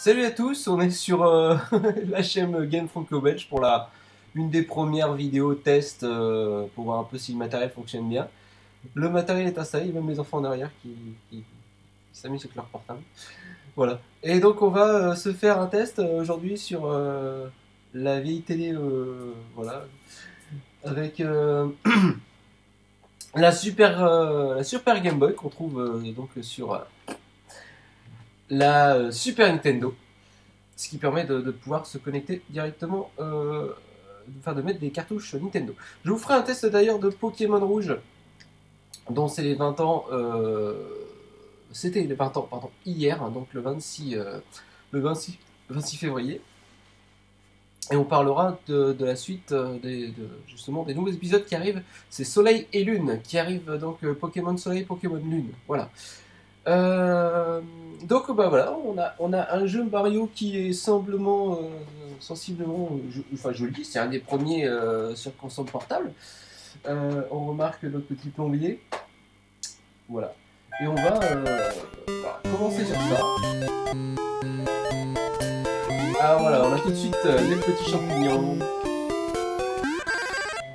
Salut à tous, on est sur la chaîne Game Franco-Belge pour une des premières vidéos test pour voir un peu si le matériel fonctionne bien. Le matériel est installé, il y a même les enfants en arrière qui s'amusent avec leur portable. Voilà. Et donc on va se faire un test aujourd'hui sur la vieille télé, voilà, avec la Super Game Boy qu'on trouve donc sur la Super Nintendo. Ce qui permet de pouvoir se connecter directement, de mettre des cartouches Nintendo. Je vous ferai un test d'ailleurs de Pokémon Rouge, dont c'est les 20 ans, c'était les 20 ans, pardon, hier, hein, donc le 26 février. Et on parlera de la suite, justement des nouveaux épisodes qui arrivent. C'est Soleil et Lune qui arrivent, donc Pokémon Soleil, Pokémon Lune, voilà. Donc bah voilà, on a un jeu Mario qui est sensiblement joli, c'est un des premiers sur console portable. On remarque notre petit plombier, voilà, et on va commencer sur ça. Ah voilà, on a tout de suite les petits champignons.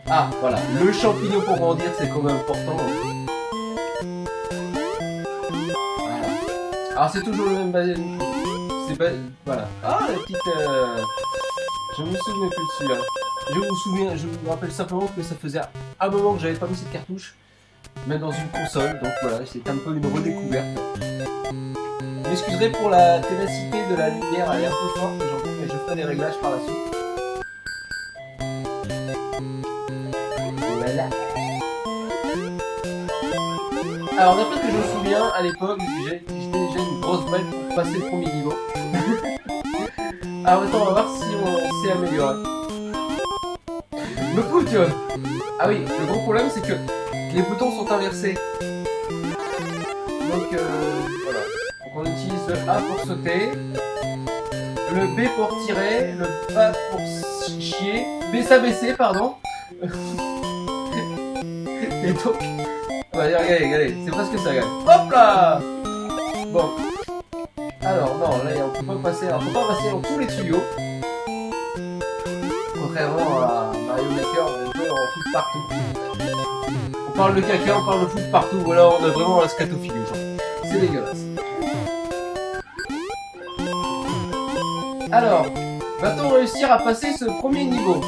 Ah voilà, le champignon pour grandir, c'est quand même important. Alors c'est toujours le même c'est pas... Voilà. Ah la petite... Je me souviens plus de celui-là. Je vous rappelle simplement que ça faisait un moment que j'avais pas mis cette cartouche, même dans une console, donc voilà, c'est un peu une redécouverte. Vous m'excuserez pour la ténacité de la lumière, elle est un peu forte, mais je ferai des réglages par la suite. Voilà. Alors d'après ce que je me souviens, à l'époque, j'étais déjà une grosse balle pour passer le premier niveau. Alors attends, on va voir si on s'est amélioré. Le coup, tu vois. Ah oui, le gros problème c'est que les boutons sont inversés. Donc voilà. Donc on utilise le A pour sauter, le B pour tirer, le A pour chier, s'abaisser, pardon. Et donc... Regardez, c'est presque ça, regarde. Hop là. Bon. Alors, non, là, on peut pas passer dans tous les tuyaux. Contrairement à Mario Maker, on peut en foutre partout. On parle de caca, on parle de foot partout, ou alors on a vraiment la scatophilie, genre. C'est dégueulasse. Alors, va-t-on réussir à passer ce premier niveau?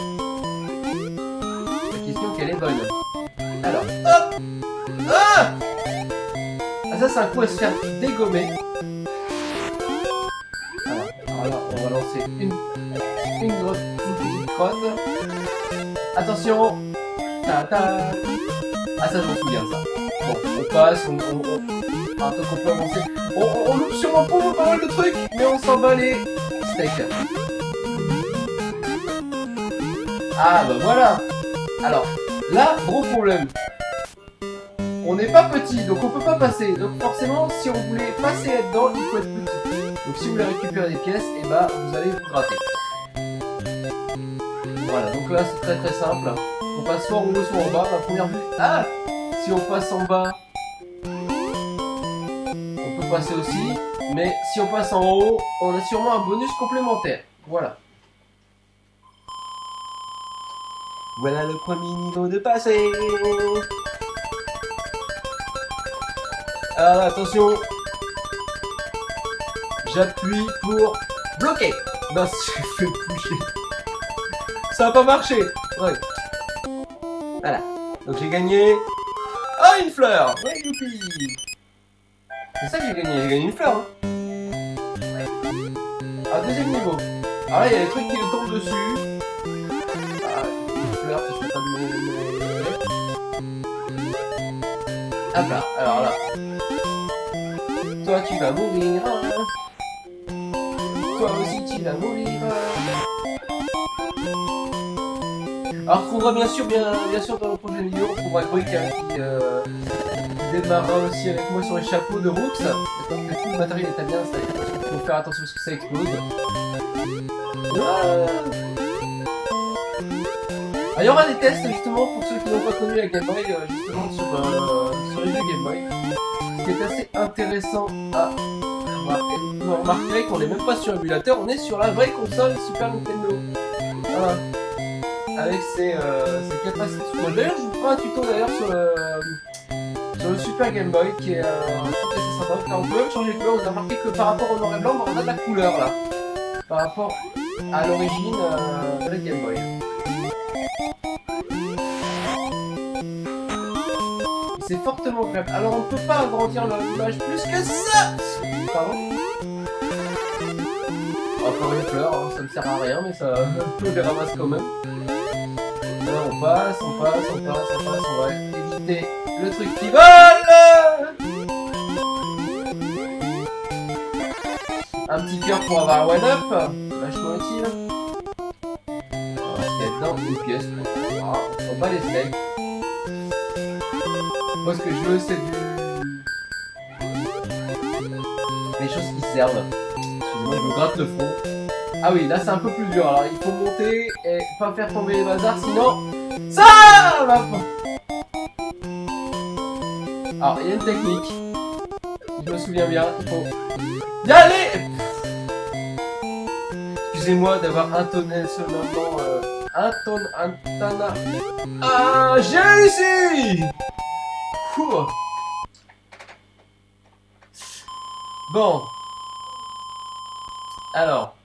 La question qu'elle est bonne. Alors, hop! Ah, ça c'est un coup à se faire dégommer. Voilà. Alors là, on va lancer une petite crotte. Attention. Ta. Ah ça je m'en souviens ça. Bon, on passe, on attends qu'on peut avancer. On loupe sûrement pas mal de trucs, mais on s'en bat les steaks. Ah bah voilà. Alors, là, gros problème. On n'est pas petit, donc on peut pas passer. Donc forcément, si on voulait passer là-dedans, il faut être petit. Donc si vous voulez récupérer des pièces, et bah vous allez vous gratter. Voilà, donc là c'est très très simple. On passe soit en haut, soit en bas. La première vue. Ah, si on passe en bas, on peut passer aussi. Mais si on passe en haut, on a sûrement un bonus complémentaire. Voilà. Voilà le premier niveau de passé. Alors attention, j'appuie pour bloquer. Non, je fais bouger. Ça n'a pas marché. Ouais. Voilà. Donc j'ai gagné. Ah, une fleur. Ouais, youpi. C'est ça que j'ai gagné une fleur. Hein. Ouais. Alors deuxième niveau. Alors là, il y a des trucs qui me tombent dessus. Ah, une fleur, ça fait pas de hop là, alors là. Toi tu vas mourir. Toi aussi tu vas mourir. Alors on trouvera bien sûr dans la prochaine vidéo, on trouvera Brick qui démarrera aussi avec moi sur les chapeaux de Rooks. D'accord, que tout le matériel est à bien installé. Il faut faire attention parce que ça explose. Il y aura des tests justement pour ceux qui n'ont pas connu la Game Boy, justement sur les jeux Game Boy. Ce qui est assez intéressant à remarquer. vous remarquerez qu'on n'est même pas sur émulateur, on est sur la vraie console Super Nintendo. Voilà. Avec ses capacités. D'ailleurs, je vous ferai un tuto d'ailleurs sur le Super Game Boy qui est assez sympa. Car on peut même changer de couleur. Vous avez remarqué que par rapport au noir et blanc, on a de la couleur là. Par rapport à l'origine de la Game Boy. C'est fortement agréable. Alors on ne peut pas agrandir l'image plus que ça. Pardon. Encore une fleur, hein, ça ne sert à rien, mais ça on les ramasse quand même. Alors on passe, on va éviter le truc qui vole. Un petit cœur pour avoir un one-up, vachement utile. Alors, ce qu'il y a dedans, une pièce. Ah, on bat les steaks. Moi, ce que je veux, c'est des choses qui servent. Excusez-moi, je me gratte le front. Ah oui, là, c'est un peu plus dur. Alors, il faut monter et pas faire tomber les bazars, sinon ça va pas. Alors, il y a une technique. Si je me souviens bien, il faut y aller. Excusez-moi d'avoir intoné ce moment. Ah, j'ai réussi. Bon. Alors.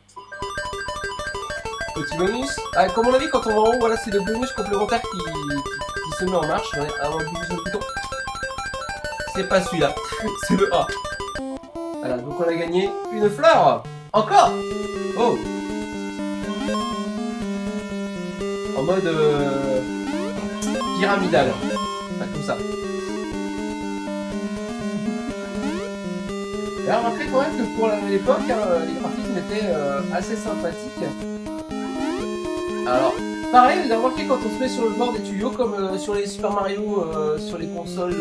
Petit bonus. Ah, comme on l'a dit quand on va en haut, voilà, c'est le bonus complémentaire qui se met en marche. Avant le bonus de bouton. C'est pas celui-là. C'est le A. Voilà, donc on a gagné une fleur. Encore. Oh. En mode pyramidal. Enfin, comme ça. Et alors, remarquez quand même que pour l'époque, hein, les graphismes étaient assez sympathiques. Alors, pareil, vous avez remarqué quand on se met sur le bord des tuyaux, comme sur les Super Mario, sur les consoles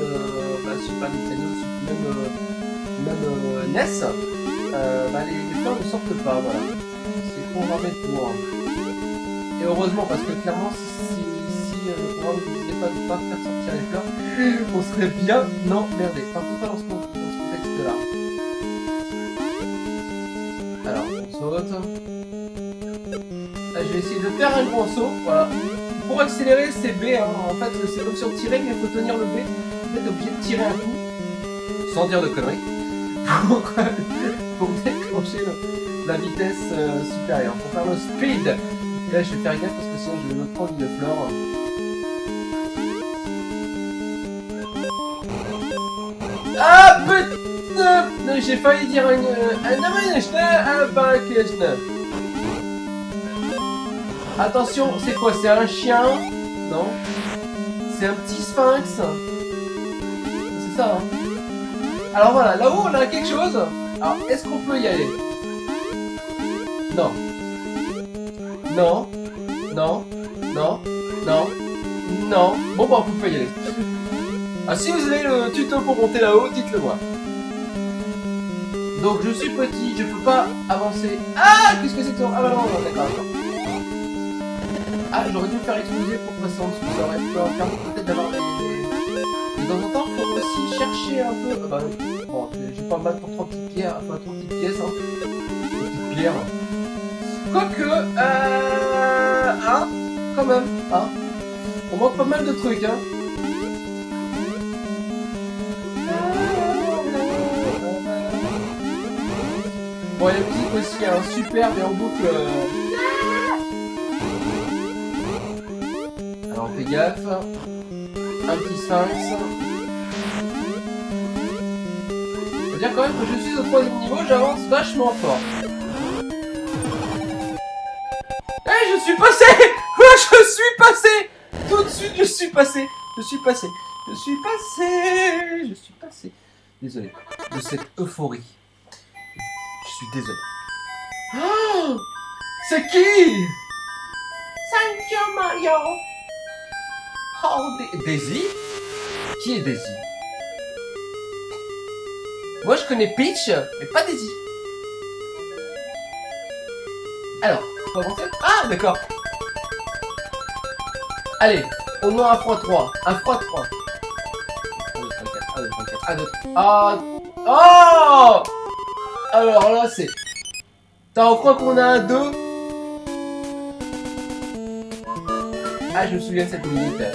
Super Nintendo, même NES, les fleurs ne sortent pas, voilà. C'est programmé pour. Et heureusement, parce que clairement, si le programme ne disait pas de ne pas faire sortir les fleurs, on serait bien emmerdé. Par contre, pas dans ce contexte-là. Alors, on saute. Là, je vais essayer de faire un grand saut. Voilà. Pour accélérer, c'est B. Hein. En fait, c'est comme si on tirait, mais il faut tenir le B. Vous êtes obligé de tirer un coup, sans dire de conneries, pour déclencher la vitesse supérieure. Pour faire le speed. Et là, je vais faire gaffe parce que sinon, je vais me prendre une fleur. Ah, putain! J'ai failli dire un attention, c'est quoi? C'est un chien? Non. C'est un petit sphinx. C'est ça, hein. Alors voilà, là-haut, on a quelque chose. Alors, est-ce qu'on peut y aller? Non. Non. Non. Non. Non. Non. Bon, bah, on peut pas y aller. Ah, si vous avez le tuto pour monter là-haut, dites-le moi. Donc, je suis petit, je peux pas avancer. Ah, qu'est-ce que c'est que ça? Ah, bah non, d'accord. Ah, j'aurais dû me faire exploser pour passer en dessous. Ça aurait permis peut-être d'avoir des... De temps en temps, il faut aussi chercher un peu. Ah, bah, bon, j'ai pas mal pour 3 petites pierres. Enfin, 3 petites pièces, hein. 3 petites pierres. Quoique, hein, quand même, hein. On manque pas mal de trucs, hein. Bon, la musique aussi, hein, super, mais en boucle. Alors, on fait gaffe. Un petit sphinx. Faut dire quand même que je suis au 3e niveau, j'avance vachement fort. Eh, je suis passé! Je suis passé! Tout de suite, je suis passé! Désolé de cette euphorie. Je suis désolé. Oh, c'est qui? Thank you, Mario. Oh, Daisy? Qui est Daisy? Moi, je connais Peach, mais pas Daisy. Alors, faut avancer? Ah, d'accord. Allez, au moins un fois 3. Un fois 3. 1, 2, 3, 4. 1, 2, 3, 4. 1, 2, 3. Ah. Oh! Alors là, c'est... Attends, on croit qu'on a un 2. Ah, je me souviens de cette musique là.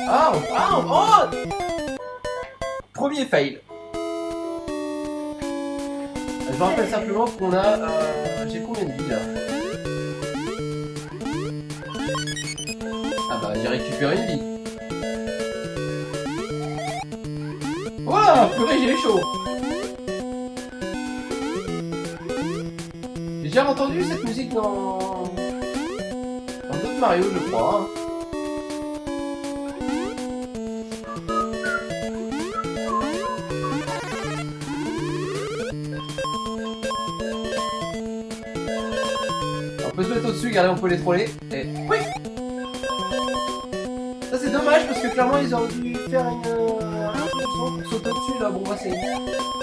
Oh! Premier fail. Je vous rappelle simplement qu'on a... j'ai combien de vies là? Ah bah j'ai récupéré une vie. Voilà, purée, j'ai eu chaud. J'ai déjà entendu cette musique dans d'autres Mario, je crois. Hein. On peut se mettre au-dessus, regardez, on peut les troller. Et... Oui! Ça c'est dommage parce que clairement ils auraient dû faire une introduction pour sauter au-dessus là. Bon, bah c'est...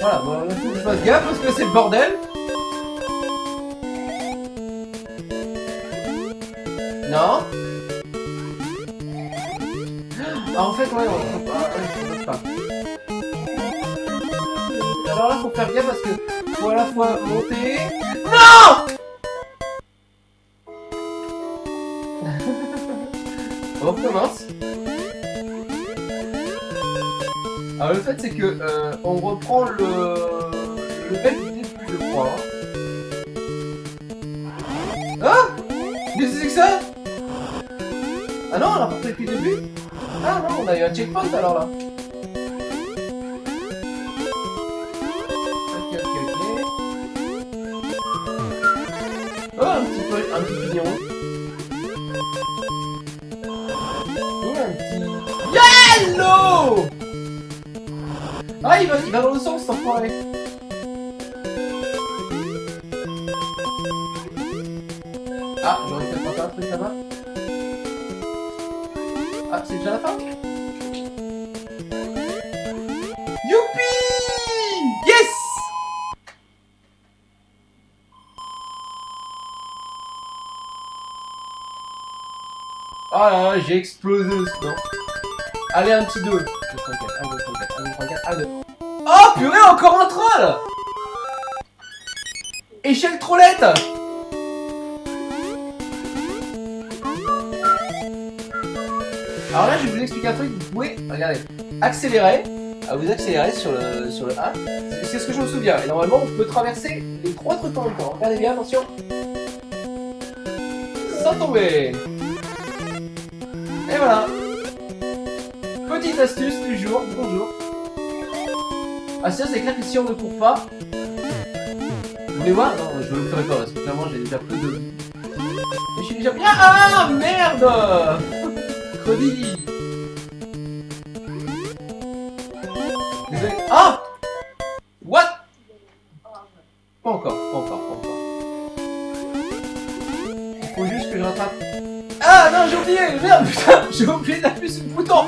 Voilà, bon, il faut que je fasse gaffe parce que c'est le bordel. Non? Ah, en fait, ouais, on peut pas. Alors là, faut faire gaffe parce que faut à la fois monter. Non! On recommence. Alors le fait c'est que on reprend le level du début, je crois. Ah! Qu'est-ce que c'est que ça? Ah non, on a repris depuis le début? Ah non, on a eu un checkpoint alors là. Ok. Oh, un petit pignon. Hello! Ah, il va dans le sens, cet enfoiré. Ah, j'aurais peut-être pas fait un truc là-bas. Ah, c'est déjà la fin? Youpi! Yes! Oh là là, j'ai explosé le non. Allez, un petit 2. 1, 2, 3, 4, 1, 2, 3, 4, 1, 2, 3, 4, 1, 2. Oh purée, encore un troll! Échelle trollette! Alors là, je vais vous expliquer un truc. Vous pouvez, regardez, accélérer. Vous accélérez sur le A. C'est ce que je me souviens. Et normalement, on peut traverser les 3 trucs en même temps. Regardez bien, attention. Sans tomber. Et voilà. Petite astuce du jour, bonjour. Ah ça c'est clair que si on ne court pas... Vous voulez voir? Non, je ne le ferai pas parce que clairement j'ai déjà peu de vie. Et je suis déjà... Ah merde! Credit. Désolé. Ah! What? Pas encore. Il faut juste que je rattrape. Ah non, j'ai oublié! Merde, putain! J'ai oublié d'appuyer sur le bouton!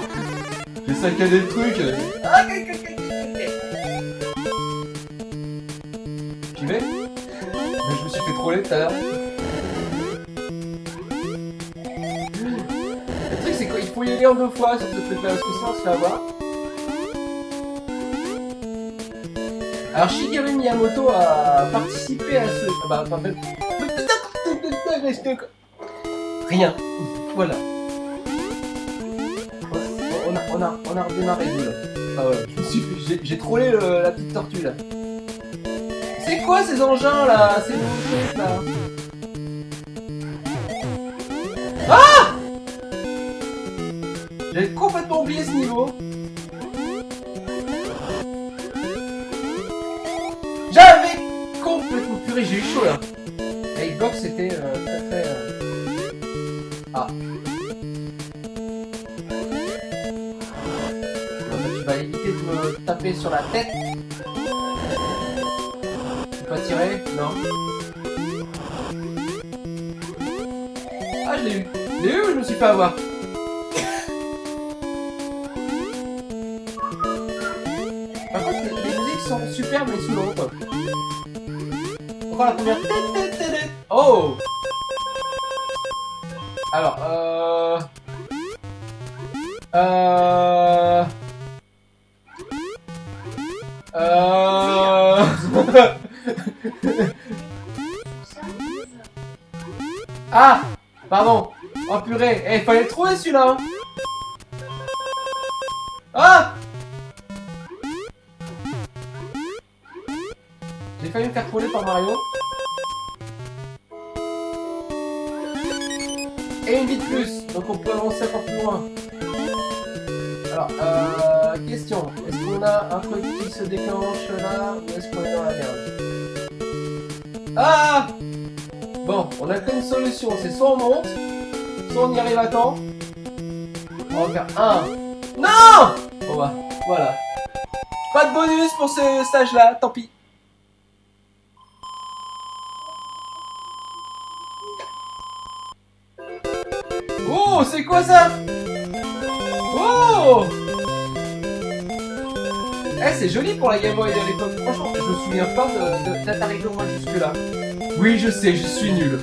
J'ai saccadé le truc! Ah, j'y vais? Mais je me suis fait troller tout à l'heure. Le truc, c'est qu'il faut y aller en 2 fois sur ce truc-là, parce que sinon on se fait avoir. Alors, Shigeru Miyamoto a participé à ce. Ah bah, enfin, rien. Voilà. On a redémarré nous là. Ah ouais. J'ai trollé la petite tortue là. C'est quoi ces engins là? Ces nouveaux trucs là? Ah! J'avais complètement oublié ce niveau. J'avais complètement purée, j'ai eu chaud là. La hitbox c'était très. Ah. Tu vas éviter de me taper sur la tête. Tu peux pas tirer? Non. Ah, je l'ai eu. Je l'ai eu ou je me suis fait avoir? Par contre, les musiques sont superbes mais sous quoi. Encore la première. Oh! Alors, euh... Ah! Pardon! Oh purée! Eh, fallait le trouver celui-là! Hein. Ah! J'ai failli me faire troller par Mario. Et une vie de plus! Donc on peut avancer encore plus loin. Alors, question. Est-ce qu'on a un truc qui se déclenche là? Ou est-ce qu'on est dans la merde? Ah! Bon, on a qu'une solution, c'est soit on monte, soit on y arrive à temps. On va faire un. Non! Bon bah, voilà. Pas de bonus pour ce stage-là, tant pis. Oh, c'est quoi ça? Oh! Eh, c'est joli pour la Game Boy de l'époque. Franchement, je me souviens pas d'être arrivé au moins jusque-là. Oui, je sais, je suis nul.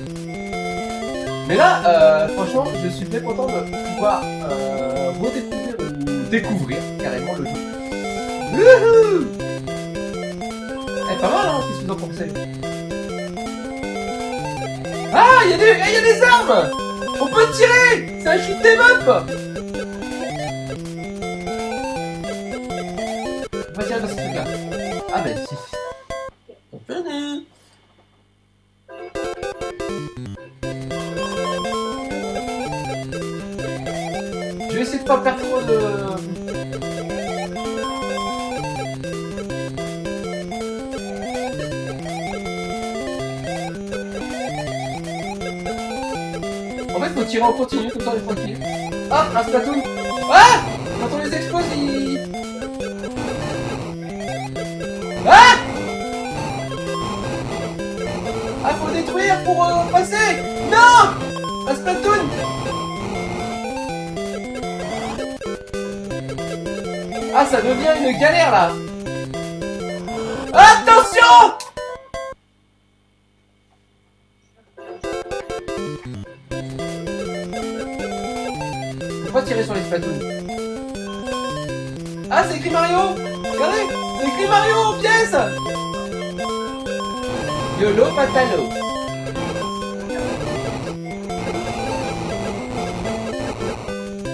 Mais là, franchement, je suis très content de pouvoir redécouvrir ou découvrir carrément le jeu. Wouhou! Eh, pas mal, hein? Qu'est-ce que vous en pensez? Ah, il y a des armes! On peut tirer! C'est un shoot 'em up! On va tirer dans ce truc-là. Ah, ben, si. Bienvenue! Je vais essayer de pas perdre trop de... En fait, faut tirer en continu, comme ça on est tranquille. Ah, un Splatoon! Ah! Quand on les explose, ils... Ah! Ah, faut détruire pour passer! Non! Un Splatoon! Ah, ça devient une galère là! Attention! Faut pas tirer sur les Splatoons. Ah, c'est écrit Mario! Regardez! C'est écrit Mario en pièce! Yolo Patalo.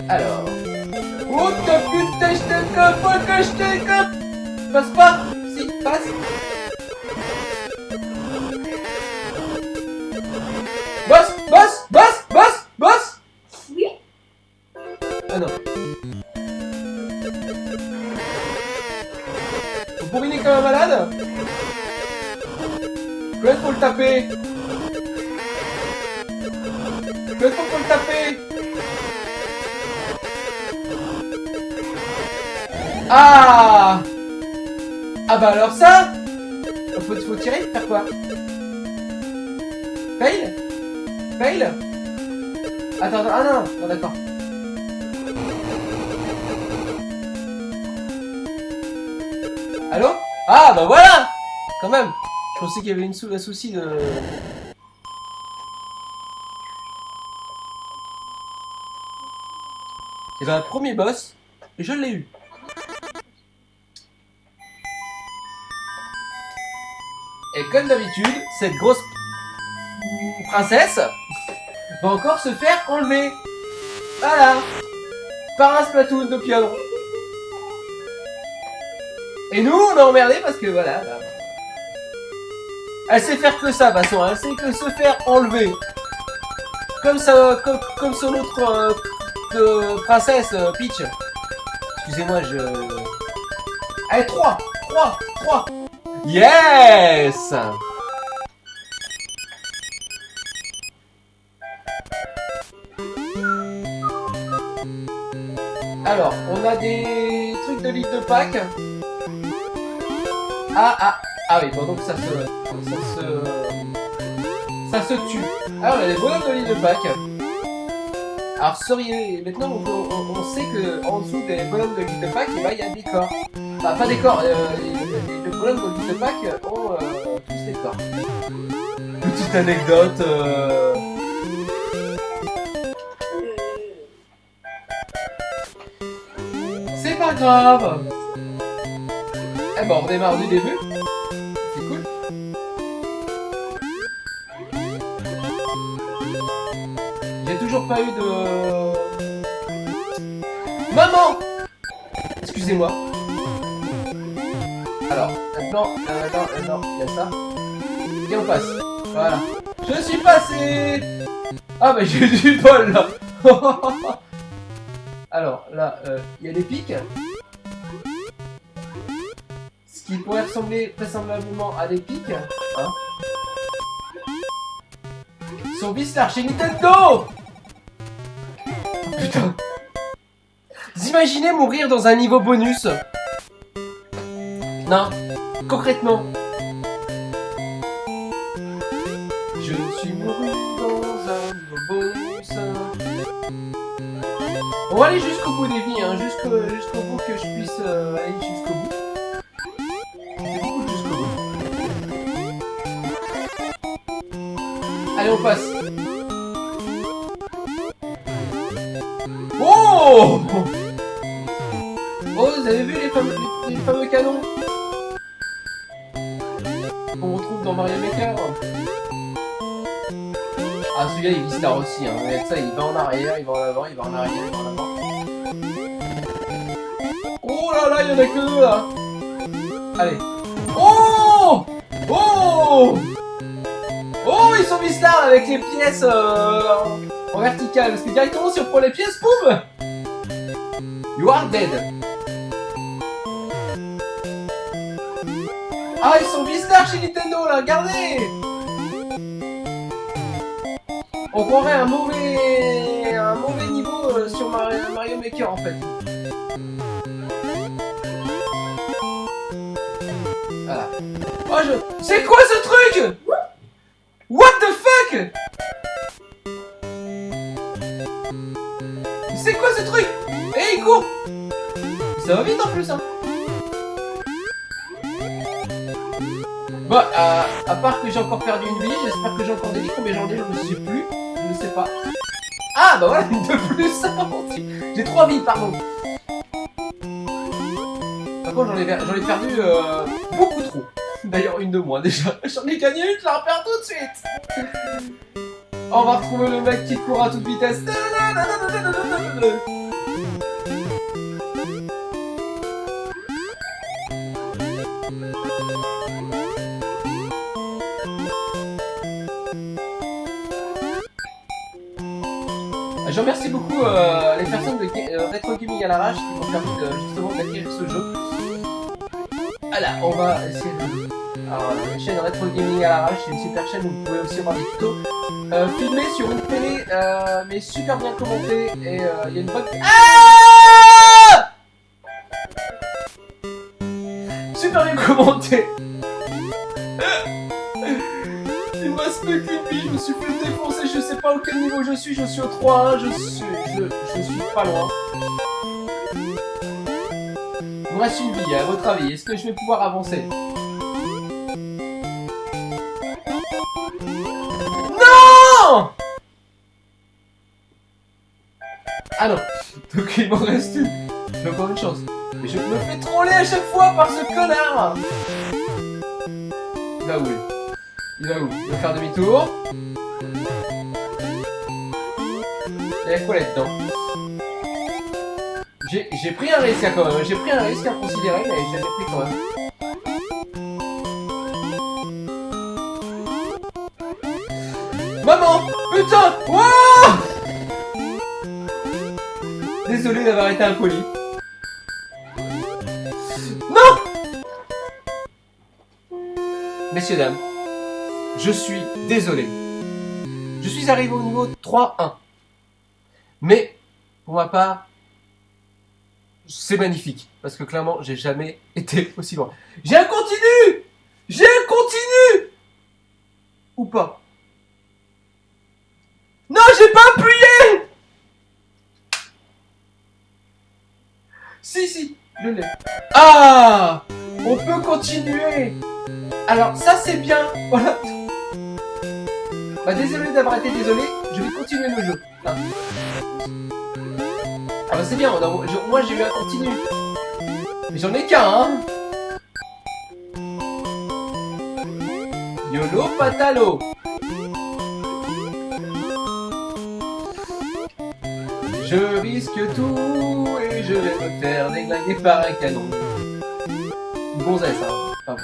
Alors... Oh, t'as putain, je te cope, faut que je te cope! Passe pas! Si, passe! Boss! Boss! Boss! Boss! Boss! Oui. Ah non. Faut bourriner comme un malade? Claude, faut le taper! Claude, faut le taper! Ah! Ah bah alors ça! Faut tirer, faire quoi? Fail? Fail? Attends, ah non, non d'accord. Allô? Ah bah voilà! Quand même! Je pensais qu'il y avait un souci de... Et ben premier boss, je l'ai eu. Et comme d'habitude, cette grosse princesse va encore se faire enlever. Voilà. Par un Splatoon de piano. Et nous, on est emmerdés parce que voilà. Bah, elle sait faire que ça, de toute façon. Elle sait que se faire enlever. Comme ça, comme son autre princesse, Peach. Excusez-moi, je... Allez, 3. Yes! Alors, on a des trucs de litre de pack. Ah oui, bon donc ça se tue. Alors, on a des bonhommes de litre de pack. Alors, maintenant on sait que en dessous des bonhommes de litre de pack, il y a des corps. Enfin, pas des corps, les bonhommes de litre de pack ont tous des corps. Petite anecdote. pas grave. Eh ben, on redémarre du début. C'est cool. J'ai toujours pas eu de... Maman! Excusez-moi. Alors, maintenant, il y a ça. Et on passe. Voilà. Je suis passé! Ah bah j'ai du bol là. Alors là, il y a des pics. Ce qui pourrait ressembler vraisemblablement à des pics. Hein. Son Vislar chez Nintendo. Putain. Vous imaginez mourir dans un niveau bonus? Non, concrètement. Je suis mouru dans un niveau bonus. On va aller jusqu'au bout des vies, hein, jusqu'au bout que je puisse aller jusqu'au bout. C'est beaucoup jusqu'au bout. Allez, on passe. Oh! Oh, vous avez vu les fameux canons qu'on retrouve dans Mario Maker? Ah, celui-là il glisse là aussi, hein. Avec ça, il va en arrière, il va en avant, il va en arrière, il va en avant. Oh là là, il y en a que deux là. Allez. Oh! Oh! Oh, ils sont mis là avec les pièces en verticale. Parce que directement, si on prend les pièces, boum! You are dead. Ah, ils sont bizarres chez Nintendo là, regardez! On croirait un mauvais niveau sur Mario Maker en fait. Voilà. Oh, c'est quoi ce truc? What the fuck? C'est quoi ce truc? Eh, il court. Ça va vite en plus, hein. Bon, à part que j'ai encore perdu une vie, j'espère que j'ai encore des vies. Combien j'en ai, je ne sais plus. Je ne sais pas. Ah, bah voilà, une de plus. J'ai 3 vies, pardon. Par contre, j'en ai perdu beaucoup trop. D'ailleurs, une de moins déjà. J'en ai gagné une, je la repère tout de suite. On va retrouver le mec qui court à toute vitesse. Je remercie beaucoup les personnes de Retro Gaming à l'arrache qui m'ont permis justement d'acquérir ce jeu. Voilà, on va essayer de... Alors, la chaîne Retro Gaming à l'arrache, c'est une super chaîne où vous pouvez aussi voir des tutos filmés sur une télé, mais super bien commentés. Et il y a une bonne... Ah super bien commenté. Il me reste plus qu'une vie, je me suis fait défoncer, je sais pas auquel niveau je suis au 3-1, je suis pas loin. Il me reste une vie, à votre avis, est-ce que je vais pouvoir avancer? Non! Ah non, donc il m'en reste une, j'ai encore une chance. Mais je me fais troller à chaque fois par ce connard! Là où il est? Il va où? Il va faire demi-tour. Il y a quoi là-dedans? J'ai pris un risque quand même. J'ai pris un risque inconsidéré, mais je l'ai pris quand même. Maman! Putain! Wouah! Désolé d'avoir été impoli. Non! Messieurs, dames. Je suis désolé. Je suis arrivé au niveau 3-1. Mais, pour ma part, c'est magnifique. Parce que clairement, j'ai jamais été aussi loin. J'ai un continu! J'ai un continu! Ou pas? Non, j'ai pas appuyé! Si, je l'ai. Ah! On peut continuer! Alors, ça c'est bien. Voilà. Bah désolé d'avoir été désolé, je vais continuer le jeu. Ah bah c'est bien, moi j'ai eu un continu. Mais j'en ai qu'un, hein. YOLO Patalo. Je risque tout et je vais me faire déglinguer par un canon. Gonzesse, hein. Pas bon.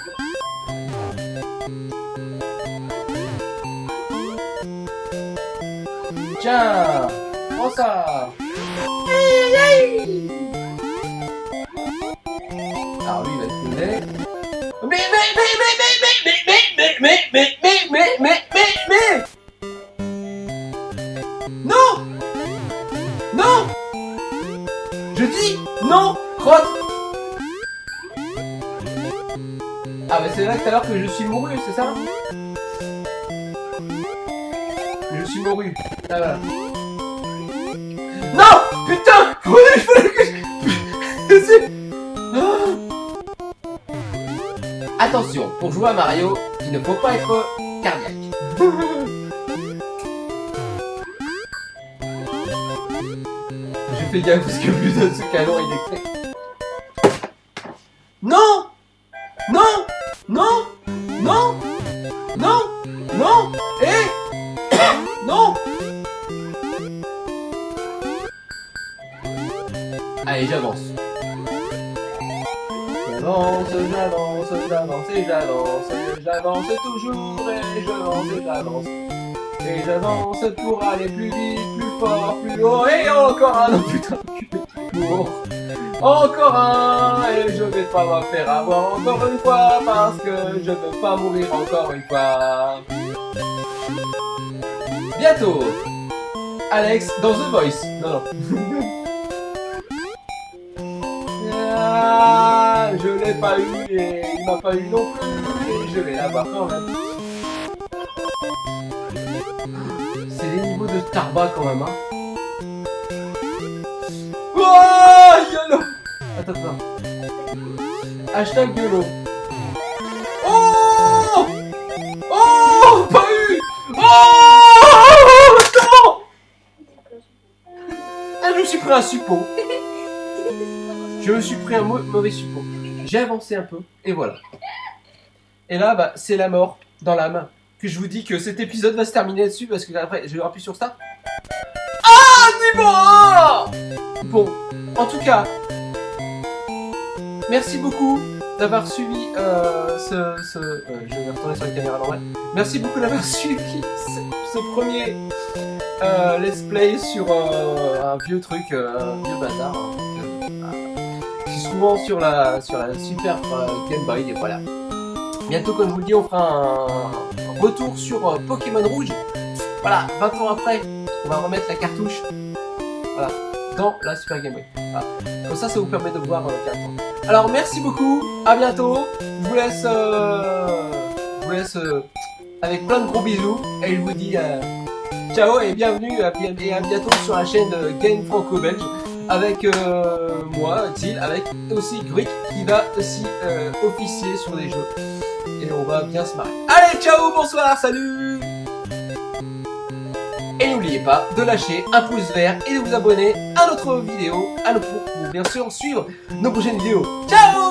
Tiens, prends ça. Alors lui il va te couler. Mais non. Non. Je dis non, crotte. Ah bah c'est là tout à l'heure que je suis mouru, c'est ça? Je suis mouru. Ah voilà. Non. Putain. Il fallait que je... Attention, pour jouer à Mario, il ne faut pas être cardiaque. Je fais gaffe parce que plus de ce canon il est fait. Non. Non. Non. Non. Non. Non. Et non. Allez, j'avance. J'avance toujours et j'avance. Et j'avance pour aller plus vite, plus fort, plus haut. Et encore un, non putain, plus haut. Encore un, et je vais pas me faire avoir encore une fois, parce que je veux pas mourir encore une fois. Bientôt, Alex dans The Voice. Non. Ah, je l'ai pas eu et il m'a pas eu non plus et je vais l'avoir quand même. C'est les niveaux de Starbucks quand même, hein. Oh, YOLO. Attends. Hashtag YOLO. Oh. Oh, pas eu. Oh, non. Ah, je me suis pris un suppôt. Je me suis pris un mauvais suppôt. J'ai avancé un peu, et voilà. Et là, bah, c'est la mort dans l'âme. Que je vous dis que cet épisode va se terminer là-dessus, parce que après, je vais appuyer sur Start. Ah, niveau 1. Bon, en tout cas, merci beaucoup d'avoir suivi je vais retourner sur la caméra normale. Merci beaucoup d'avoir suivi ce premier let's play sur un vieux truc, un vieux bazar. Souvent sur la Super Game Boy, et voilà. Bientôt, comme je vous le dis, on fera un retour sur Pokémon Rouge. Voilà, 20 ans après, on va remettre la cartouche. Voilà, dans la Super Game Boy. Voilà. Comme ça vous permet de voir directement. Alors, merci beaucoup, à bientôt. Je vous laisse avec plein de gros bisous. Et je vous dis ciao et bienvenue et à bientôt sur la chaîne Game Franco-Belge. Avec moi, Thiel, avec aussi Gruic qui va aussi officier sur les jeux. Et on va bien se marrer. Allez, ciao, bonsoir, salut. Et n'oubliez pas de lâcher un pouce vert et de vous abonner à notre vidéo, pour bien sûr suivre nos prochaines vidéos. Ciao.